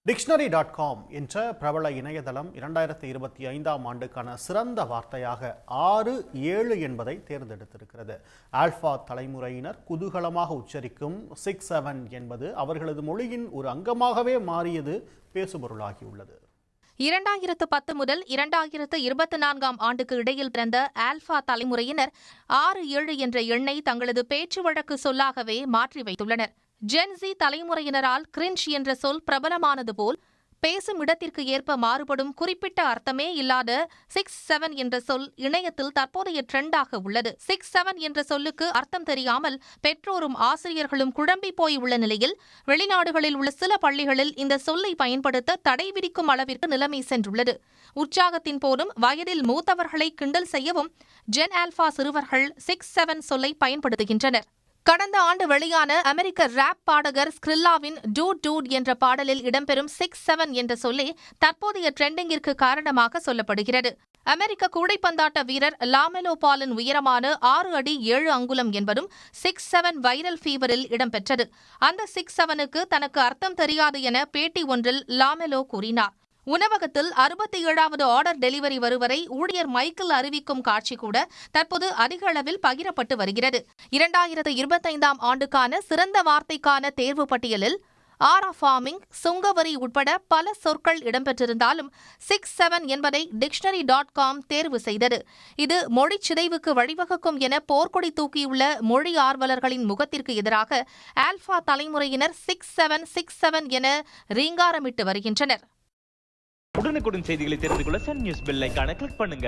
Dictionary.com என்ற பிரபல இணையதளம் 2025ஆம் ஆண்டுக்கான சிறந்த வார்த்தையாக 6-7 என்பதை தேர்ந்தெடுத்திருக்கிறது. ஆல்பா தலைமுறையினர் குதூகலமாக உச்சரிக்கும் 6-7 என்பது அவர்களது மொழியின் ஒரு அங்கமாகவே மாறியது பேசுபொருளாகியுள்ளது. 2010 முதல் 2024ஆம் ஆண்டுக்கு இடையில் பிறந்த ஆல்பா தலைமுறையினர் 6-7 என்ற எண்ணை தங்களது பேச்சு வழக்கு சொல்லாகவே மாற்றி வைத்துள்ளனர். ஜென்சி தலைமுறையினரால் கிரிஞ்ச் என்ற சொல் பிரபலமானது போல் பேசும் இடத்திற்கு ஏற்ப மாறுபடும் குறிப்பிட்ட அர்த்தமே இல்லாத 6-7 என்ற சொல் இணையத்தில் தற்போதைய ட்ரெண்டாக உள்ளது. 6-7 என்ற சொல்லுக்கு அர்த்தம் தெரியாமல் பெற்றோரும் ஆசிரியர்களும் குழம்பி போய் உள்ள நிலையில் வெளிநாடுகளில் உள்ள சில பள்ளிகளில் இந்த சொல்லை பயன்படுத்த தடை விதிக்கும் அளவிற்கு நிலைமை சென்றுள்ளது. உற்சாகத்தின் போதும் வயதில் மூத்தவர்களை கிண்டல் செய்யவும் ஜென் ஆல்பா சிறுவர்கள் 6-7 சொல்லை பயன்படுத்துகின்றனர். கடந்த ஆண்டு வெளியான அமெரிக்க ராப் பாடகர் ஸ்கிரில்லாவின் டூட் என்ற பாடலில் இடம்பெறும் 6-7 என்ற சொல்லே தற்போதைய ட்ரெண்டிங்கிற்கு காரணமாக சொல்லப்படுகிறது. அமெரிக்க கூடைப்பந்தாட்ட வீரர் லாமெலோ பாலின் உயரமான 6 அடி 7 அங்குலம் என்பதும் 6-7 வைரல் ஃபீவரில் இடம்பெற்றது. அந்த 6-7க்கு தனக்கு அர்த்தம் தெரியாது என பேட்டி ஒன்றில் லாமெலோ கூறினார். உணவகத்தில் 67வது ஆர்டர் டெலிவரி வருவரை ஊழியர் மைக்கேல் அறிவிக்கும் காட்சி கூட தற்போது அதிக அளவில் பகிரப்பட்டு வருகிறது. 2025ஆம் ஆண்டுக்கான சிறந்த வார்த்தைக்கான தேர்வு பட்டியலில் ஆரா ஃபார்மிங், சுங்கவரி உட்பட பல சொற்கள் இடம்பெற்றிருந்தாலும் 6-7 என்பதை Dictionary.com தேர்வு செய்தது. இது மொழிச் சிதைவுக்கு வழிவகுக்கும் என போர்க்கொடி தூக்கியுள்ள மொழி ஆர்வலர்களின் முகத்திற்கு எதிராக ஆல்பா தலைமுறையினர் 6-7 என ரீங்காரமிட்டு வருகின்றனர். உடனுக்குடன் செய்திகளை தெரிந்து கொள்ள சன் நியூஸ் பெல் ஐகானை கிளிக் பண்ணுங்க.